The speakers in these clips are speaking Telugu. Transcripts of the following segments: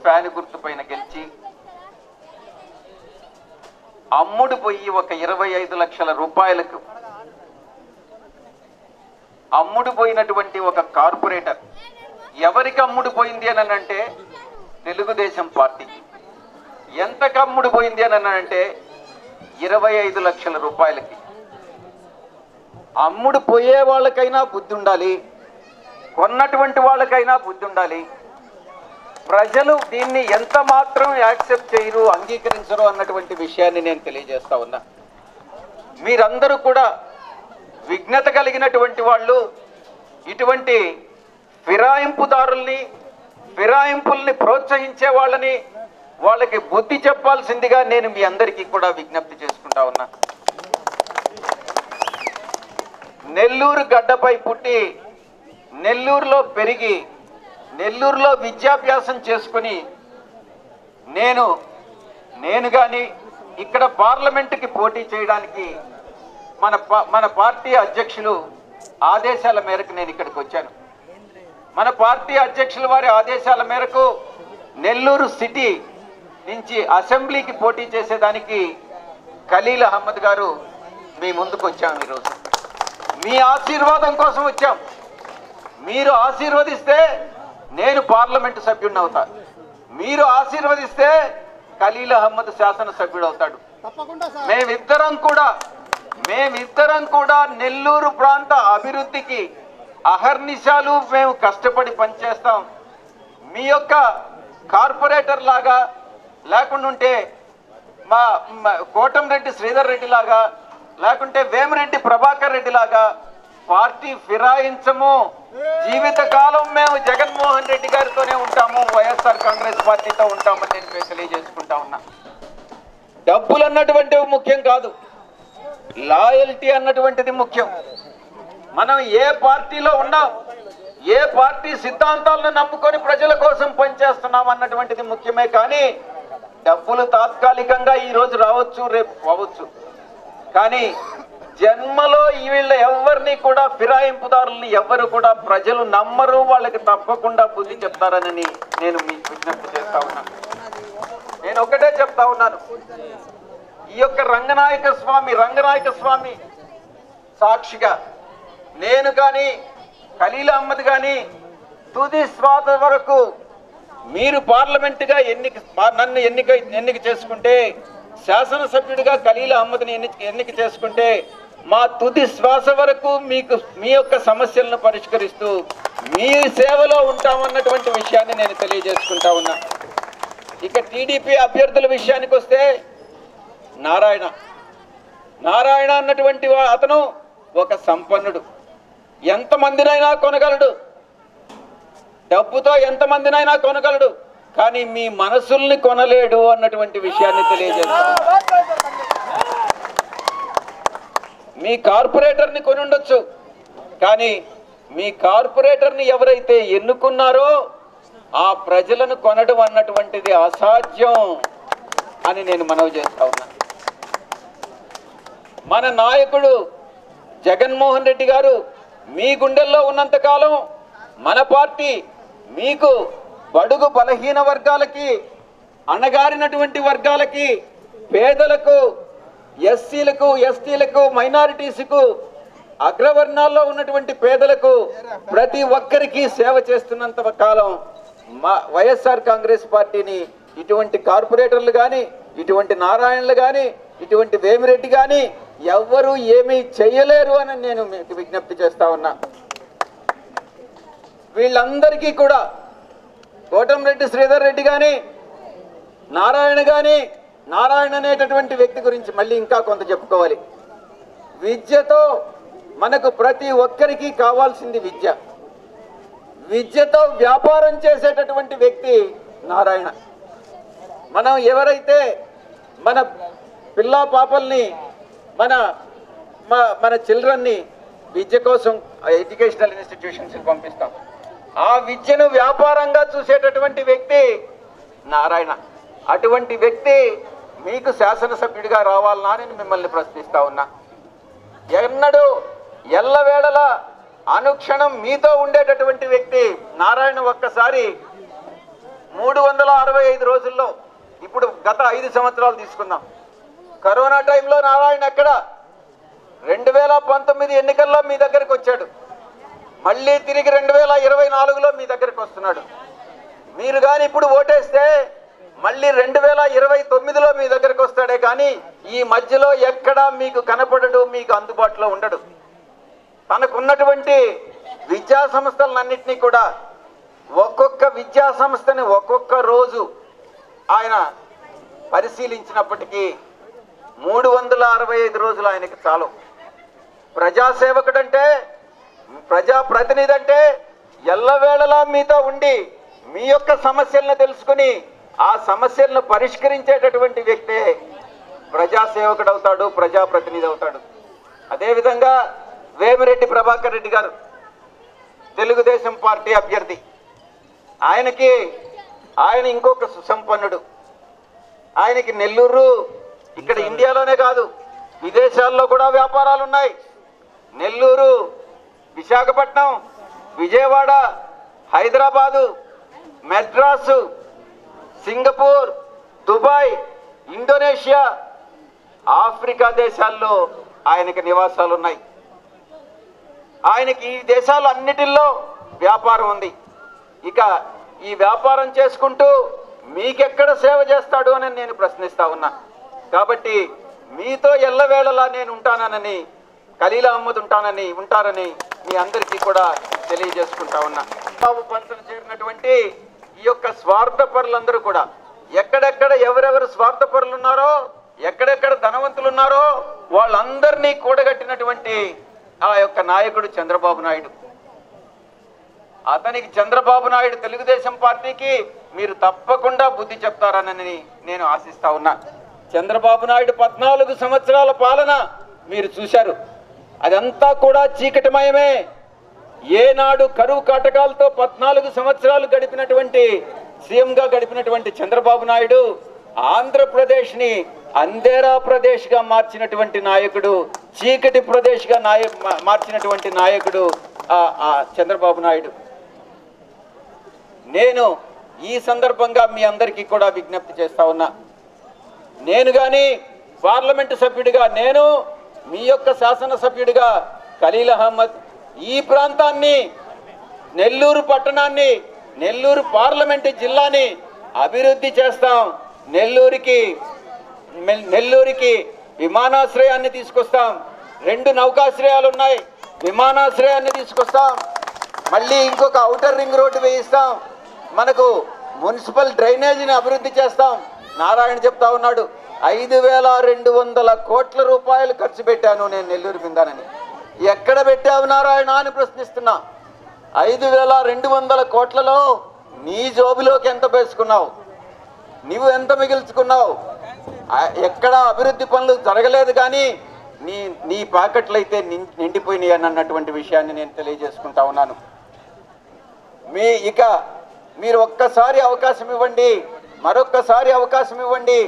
ఫ్యాన్ గుర్తు పైన గెలిచి అమ్ముడు పోయి ఒక 25 లక్షల రూపాయలకు అమ్ముడు పోయినటువంటి ఒక కార్పొరేటర్ ఎవరికి అమ్ముడు పోయింది అని అంటే తెలుగుదేశం పార్టీకి. ఎంతకు అమ్ముడు పోయింది అని అంటే 25 లక్షల రూపాయలకి. అమ్ముడు పోయే వాళ్ళకైనా బుద్ధి ఉండాలి, కొన్నటువంటి వాళ్ళకైనా బుద్ధి ఉండాలి. ప్రజలు దీన్ని ఎంత మాత్రం యాక్సెప్ట్ చేయరు, అంగీకరించరు అన్నటువంటి విషయాన్ని నేను తెలియజేస్తా ఉన్నా. మీరందరూ కూడా విఘ్నత కలిగినటువంటి వాళ్ళు ఇటువంటి ఫిరాయింపుల్ని ప్రోత్సహించే వాళ్ళని వాళ్ళకి బుద్ధి చెప్పాల్సిందిగా నేను మీ అందరికీ కూడా విజ్ఞప్తి చేసుకుంటా ఉన్నా. నెల్లూరు గడ్డపై పుట్టి నెల్లూరులో పెరిగి నెల్లూరులో విద్యాభ్యాసం చేసుకుని నేను కానీ ఇక్కడ పార్లమెంటుకి పోటీ చేయడానికి మన పార్టీ అధ్యక్షులు ఆదేశాల మేరకు నేను ఇక్కడికి వచ్చాను. మన పార్టీ అధ్యక్షుల వారి ఆదేశాల మేరకు నెల్లూరు సిటీ నుంచి అసెంబ్లీకి పోటీ చేసేదానికి ఖలీల్ అహ్మద్ గారు మీ ముందుకు వచ్చాం. ఈరోజు మీ ఆశీర్వాదం కోసం వచ్చాం. మీరు ఆశీర్వదిస్తే నేను పార్లమెంటు సభ్యుడిని అవుతా, మీరు ఆశీర్వదిస్తే ఖలీల్ అహ్మద్ శాసనసభ్యుడు అవుతాడు. మేమిద్దరం కూడా నెల్లూరు ప్రాంత అభివృద్ధికి అహర్నిశాలు మేము కష్టపడి పనిచేస్తాం. మీ యొక్క కార్పొరేటర్ లాగా లేకుంటే మా కోటంరెడ్డి శ్రీధర్ రెడ్డి లాగా లేకుంటే వేమిరెడ్డి ప్రభాకర్ రెడ్డి లాగా పార్టీ ఫిరాయించము. జీవితకాలం మేము జగన్మోహన్ రెడ్డి గారితోనే ఉంటాము, వైఎస్ఆర్ కాంగ్రెస్ పార్టీతో ఉంటామని నేను తెలియజేసుకుంటా ఉన్నా. డబ్బులు అన్నటువంటివి ముఖ్యం కాదు, లాయల్టీ అన్నటువంటిది ముఖ్యం. మనం ఏ పార్టీలో ఉన్నాం, ఏ పార్టీ సిద్ధాంతాలను నమ్ముకొని ప్రజల కోసం పనిచేస్తున్నాం అన్నటువంటిది ముఖ్యమే. కానీ డబ్బులు తాత్కాలికంగా ఈరోజు రావచ్చు, రేపు పోవచ్చు. కానీ జన్మలో వీళ్ళ ఎవరిని కూడా ఫిరాయింపుదారుల్ని ఎవరు కూడా ప్రజలు నమ్మరు, వాళ్ళకి తప్పకుండా బుద్ధి చెప్తారని నేను మీకు విజ్ఞప్తి చేస్తా ఉన్నాను. నేను ఒకటే చెప్తా ఉన్నాను, ఈ యొక్క రంగనాయక స్వామి సాక్షిగా నేను కానీ ఖలీల్ అహ్మద్ కానీ తుది శ్వాస వరకు మీరు పార్లమెంటుగా నన్ను ఎన్నిక చేసుకుంటే, శాసనసభ్యుడిగా ఖలీల్ అహ్మద్ని ఎన్నిక చేసుకుంటే మా తుది శ్వాస వరకు మీ యొక్క సమస్యలను పరిష్కరిస్తూ మీ సేవలో ఉంటామన్నటువంటి విషయాన్ని నేను తెలియజేసుకుంటా ఉన్నా. ఇక టీడీపీ అభ్యర్థుల విషయానికి వస్తే నారాయణ అన్నటువంటి అతను ఒక సంపన్నుడు, ఎంతమందినైనా కొనగలడు, డబ్బుతో ఎంతమందినైనా కొనగలడు. కానీ మీ మనసుల్ని కొనలేడు అన్నటువంటి విషయాన్ని తెలియజేస్తాను. మీ కార్పొరేటర్ని కొని ఉండొచ్చు, కానీ మీ కార్పొరేటర్ని ఎవరైతే ఎన్నుకున్నారో ఆ ప్రజలను కొనడం అన్నటువంటిది అసాధ్యం అని నేను మనవి చేస్తా ఉన్నా. మన నాయకుడు జగన్మోహన్ రెడ్డి గారు మీ గుండెల్లో ఉన్నంతకాలం మన పార్టీ మీకు బడుగు బలహీన వర్గాలకి, అణగారినటువంటి వర్గాలకి, పేదలకు, ఎస్సీలకు, ఎస్టీలకు, మైనారిటీస్కు, అగ్రవర్ణాల్లో ఉన్నటువంటి పేదలకు ప్రతి ఒక్కరికి సేవ చేస్తున్నంత కాలం వైఎస్ఆర్ కాంగ్రెస్ పార్టీని ఇటువంటి కార్పొరేటర్లు కానీ, ఇటువంటి నారాయణలు కానీ, ఇటువంటి వేమిరెడ్డి కానీ ఎవ్వరూ ఏమీ చేయలేరు అని నేను మీకు విజ్ఞప్తి చేస్తా ఉన్నా. వీళ్ళందరికీ కూడా కోటంరెడ్డి శ్రీధర్ రెడ్డి కానీ, నారాయణ అనేటటువంటి వ్యక్తి గురించి మళ్ళీ ఇంకా కొంత చెప్పుకోవాలి. విద్యతో మనకు ప్రతి ఒక్కరికి కావాల్సింది విద్యతో వ్యాపారం చేసేటటువంటి వ్యక్తి నారాయణ. మనం ఎవరైతే మన పిల్ల పాపల్ని మన చిల్డ్రన్ని విద్య కోసం ఎడ్యుకేషనల్ ఇన్స్టిట్యూషన్స్కి పంపిస్తాం, ఆ విద్యను వ్యాపారంగా చూసేటటువంటి వ్యక్తి నారాయణ. అటువంటి వ్యక్తి మీకు శాసనసభ్యుడిగా రావాలన్నా నేను మిమ్మల్ని ప్రశ్నిస్తా ఉన్నా. ఎన్నడూ ఎల్లవేళలా అనుక్షణం మీతో ఉండేటటువంటి వ్యక్తి నారాయణ. ఒక్కసారి 365 రోజుల్లో ఇప్పుడు గత 5 సంవత్సరాలు తీసుకుందాం. కరోనా టైంలో నారాయణ ఎక్కడ 2019 ఎన్నికల్లో మీ దగ్గరికి వచ్చాడు, మళ్ళీ తిరిగి 2024లో మీ దగ్గరికి వస్తున్నాడు. మీరు కానీ ఇప్పుడు ఓటేస్తే మళ్ళీ 2029లో మీ దగ్గరికి వస్తాడే కానీ ఈ మధ్యలో ఎక్కడా మీకు కనపడడు, మీకు అందుబాటులో ఉండడు. తనకున్నటువంటి విద్యా సంస్థలన్నింటినీ కూడా ఒక్కొక్క విద్యా సంస్థని ఒక్కొక్క రోజు ఆయన పరిశీలించినప్పటికీ 365 రోజులు ఆయనకి చాలు. ప్రజాసేవకుడంటే, ప్రజాప్రతినిధి అంటే ఎల్లవేళలా మీతో ఉండి మీ యొక్క సమస్యలను తెలుసుకుని ఆ సమస్యలను పరిష్కరించేటటువంటి వ్యక్తే ప్రజాసేవకుడు అవుతాడు, ప్రజాప్రతినిధి అవుతాడు. అదేవిధంగా వేమిరెడ్డి ప్రభాకర్ రెడ్డి గారు తెలుగుదేశం పార్టీ అభ్యర్థి. ఆయన ఇంకొక సుసంపన్నుడు. ఆయనకి నెల్లూరు ఇక్కడ ఇండియాలోనే కాదు విదేశాల్లో కూడా వ్యాపారాలు ఉన్నాయి. Nellore, Visakhapatnam, Vijayawada, Hyderabad, Madras, Singapore, Dubai, Indonesia, Africa దేశాల్లో ఆయనకి నివాసాలు ఉన్నాయి. ఆయనకి ఈ దేశాలు అన్నిటిల్లో వ్యాపారం ఉంది. ఇక ఈ వ్యాపారం చేసుకుంటూ మీకెక్కడ సేవ చేస్తాడు అని నేను ప్రశ్నిస్తా ఉన్నా. కాబట్టి మీతో ఎల్లవేళలా నేను ఉంటానని, ఖలీల్ అహ్మద్ ఉంటారని మీ అందరికీ కూడా తెలియజేసుకుంటా ఉన్నా. బాబు పంచను చేరినటువంటి ఈ యొక్క స్వార్థపరులందరూ కూడా ఎక్కడెక్కడ ఎవరెవరు స్వార్థపరులు ఉన్నారో, ఎక్కడెక్కడ ధనవంతులు ఉన్నారో వాళ్ళందరినీ కూడగట్టినటువంటి ఆ యొక్క నాయకుడు చంద్రబాబు నాయుడు. అతనికి చంద్రబాబు నాయుడు తెలుగుదేశం పార్టీకి మీరు తప్పకుండా బుద్ధి చెప్తారని నేను ఆశిస్తా ఉన్నా. చంద్రబాబు నాయుడు 14 సంవత్సరాల పాలన మీరు చూశారు. అదంతా కూడా చీకటిమయమే. ఏనాడు కరువు కాటకాలతో 14 సంవత్సరాలు గడిపినటువంటి సీఎంగా గడిపినటువంటి చంద్రబాబు నాయుడు ఆంధ్రప్రదేశ్ని అంధేరా ప్రదేశ్గా మార్చినటువంటి నాయకుడు, చీకటి ప్రదేశ్గా మార్చినటువంటి నాయకుడు చంద్రబాబు నాయుడు. నేను ఈ సందర్భంగా మీ అందరికీ కూడా విజ్ఞప్తి చేస్తా ఉన్నా. నేను కానీ పార్లమెంటు సభ్యుడిగా, నేను మీ యొక్క శాసనసభ్యుడిగా ఖలీల్ అహ్మద్ ఈ ప్రాంతాన్ని, నెల్లూరు పట్టణాన్ని, నెల్లూరు పార్లమెంటు జిల్లాని అభివృద్ధి చేస్తాం. నెల్లూరికి విమానాశ్రయాన్ని తీసుకొస్తాం. 2 నౌకాశ్రయాలు ఉన్నాయి, విమానాశ్రయాన్ని తీసుకొస్తాం. మళ్ళీ ఇంకొక ఔటర్ రింగ్ రోడ్డు వేయిస్తాం. మనకు మున్సిపల్ డ్రైనేజీని అభివృద్ధి చేస్తాం. నారాయణ చెప్తా ఉన్నాడు 5200 కోట్ల రూపాయలు ఖర్చు పెట్టాను నేను నెల్లూరు మిందానని. ఎక్కడ పెట్టావు నారాయణ అని ప్రశ్నిస్తున్నా. 5200 కోట్లలో నీ జోబులోకి ఎంత వేసుకున్నావు, నువ్వు ఎంత మిగిల్చుకున్నావు? ఎక్కడ అభివృద్ధి పనులు జరగలేదు కానీ నీ ప్యాకెట్లు అయితే నిండిపోయినాయి అని అన్నటువంటి విషయాన్ని నేను తెలియజేసుకుంటా ఉన్నాను. మీరు ఒక్కసారి అవకాశం ఇవ్వండి, మరొక్కసారి అవకాశం ఇవ్వండి.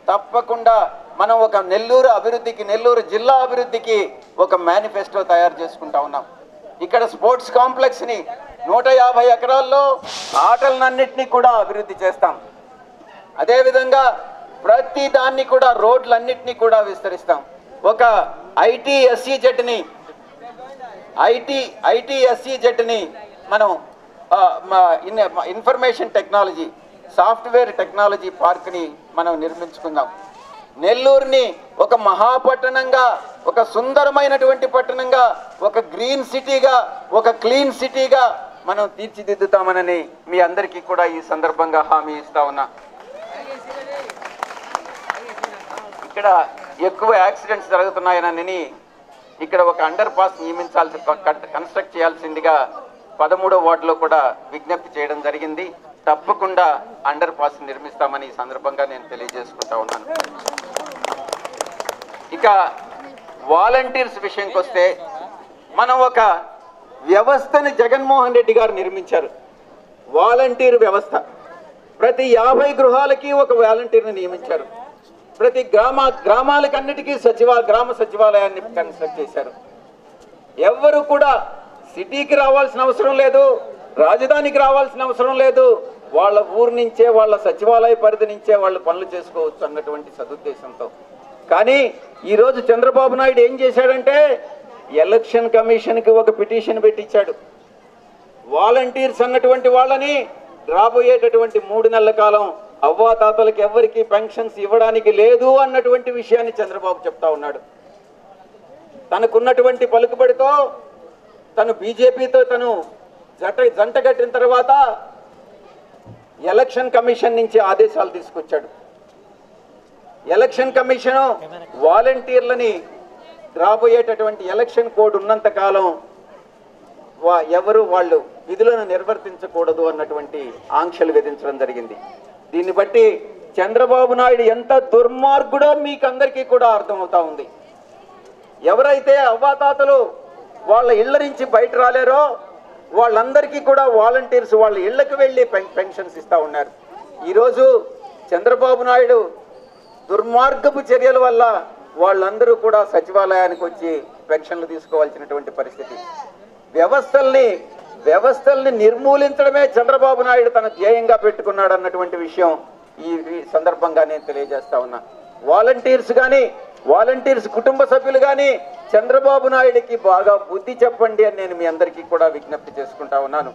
తప్పకుండా మనం ఒక నెల్లూరు అభివృద్ధికి, నెల్లూరు జిల్లా అభివృద్ధికి ఒక మేనిఫెస్టో తయారు చేసుకుంటా ఉన్నాం. ఇక్కడ స్పోర్ట్స్ కాంప్లెక్స్ని 150 ఎకరాల్లో ఆటలన్నింటినీ కూడా అభివృద్ధి చేస్తాం. అదేవిధంగా ప్రతి దాన్ని కూడా, రోడ్లన్నింటినీ కూడా విస్తరిస్తాం. ఒక ఐటీఎస్సీ జెట్ని మనం ఇన్ఫర్మేషన్ టెక్నాలజీ, సాఫ్ట్వేర్ టెక్నాలజీ పార్క్ని మనం నిర్మించుకుందాం. నెల్లూరుని ఒక మహాపట్టణంగా, ఒక సుందరమైనటువంటి పట్టణంగా, ఒక గ్రీన్ సిటీగా, ఒక క్లీన్ సిటీగా మనం తీర్చిదిద్దుతామని మీ అందరికీ కూడా ఈ సందర్భంగా హామీ ఇస్తా ఉన్నా. ఇక్కడ ఎక్కువ యాక్సిడెంట్స్ జరుగుతున్నాయనని ఇక్కడ ఒక అండర్ పాస్ కన్స్ట్రక్ట్ చేయాల్సిందిగా 13వ వార్డులో కూడా విజ్ఞప్తి చేయడం జరిగింది. తప్పకుండా అండర్ పాస్ నిర్మిస్తామని ఈ సందర్భంగా నేను తెలియజేసుకుంటా ఉన్నాను. ఇక వాలంటీర్స్ విషయంకి వస్తే, మనం ఒక వ్యవస్థని జగన్మోహన్ రెడ్డి గారు నిర్మించారు, వాలంటీర్ వ్యవస్థ. ప్రతి 50 గృహాలకి ఒక వాలంటీర్ని నియమించారు. ప్రతి గ్రామాలకన్నిటికీ గ్రామ సచివాలయాన్ని కన్స్ట్రక్ట్ చేశారు. ఎవ్వరు కూడా సిటీకి రావాల్సిన అవసరం లేదు, రాజధానికి రావాల్సిన అవసరం లేదు, వాళ్ళ ఊరు నుంచే, వాళ్ళ సచివాలయ పరిధి నుంచే వాళ్ళు పనులు చేసుకోవచ్చు అన్నటువంటి సదుద్దేశంతో. కానీ ఈరోజు చంద్రబాబు నాయుడు ఏం చేశాడంటే ఎలక్షన్ కమిషన్కి ఒక పిటిషన్ పెట్టించాడు. వాలంటీర్స్ అన్నటువంటి వాళ్ళని రాబోయేటటువంటి 3 నెలల కాలం అవ్వాతాతలకు ఎవరికి పెన్షన్స్ ఇవ్వడానికి లేదు అన్నటువంటి విషయాన్ని చంద్రబాబు చెప్తా ఉన్నాడు. తనకున్నటువంటి పలుకుబడితో తను బీజేపీతో తను జంట కట్టిన తర్వాత ఎలక్షన్ కమిషన్ నుంచి ఆదేశాలు తీసుకొచ్చాడు. ఎలక్షన్ కమిషను వాలంటీర్లని రాబోయేటటువంటి ఎలక్షన్ కోడ్ ఉన్నంత కాలం ఎవరు వాళ్ళు విధులను నిర్వర్తించకూడదు అన్నటువంటి ఆంక్షలు విధించడం జరిగింది. దీన్ని బట్టి చంద్రబాబు నాయుడు ఎంత దుర్మార్గుడో మీకు అందరికీ కూడా అర్థమవుతా ఉంది. ఎవరైతే అవ్వాతాతలు వాళ్ళ ఇళ్ల నుంచి బయట రాలేరో వాళ్ళందరికీ కూడా వాలంటీర్స్ వాళ్ళ ఇళ్లకు వెళ్ళి పెన్షన్స్ ఇస్తూ ఉన్నారు. ఈరోజు చంద్రబాబు నాయుడు దుర్మార్గపు చర్యల వల్ల వాళ్ళందరూ కూడా సచివాలయానికి వచ్చి పెన్షన్లు తీసుకోవాల్సినటువంటి పరిస్థితి. వ్యవస్థల్ని నిర్మూలించడమే చంద్రబాబు నాయుడు తన ధ్యేయంగా పెట్టుకున్నాడు అన్నటువంటి విషయం ఈ సందర్భంగా నేను తెలియజేస్తా ఉన్నా. వాలంటీర్స్ కుటుంబ సభ్యులు కానీ చంద్రబాబు నాయుడికి బాగా బుద్ధి చెప్పండి అని నేను మీ అందరికీ కూడా విజ్ఞప్తి చేసుకుంటా ఉన్నాను.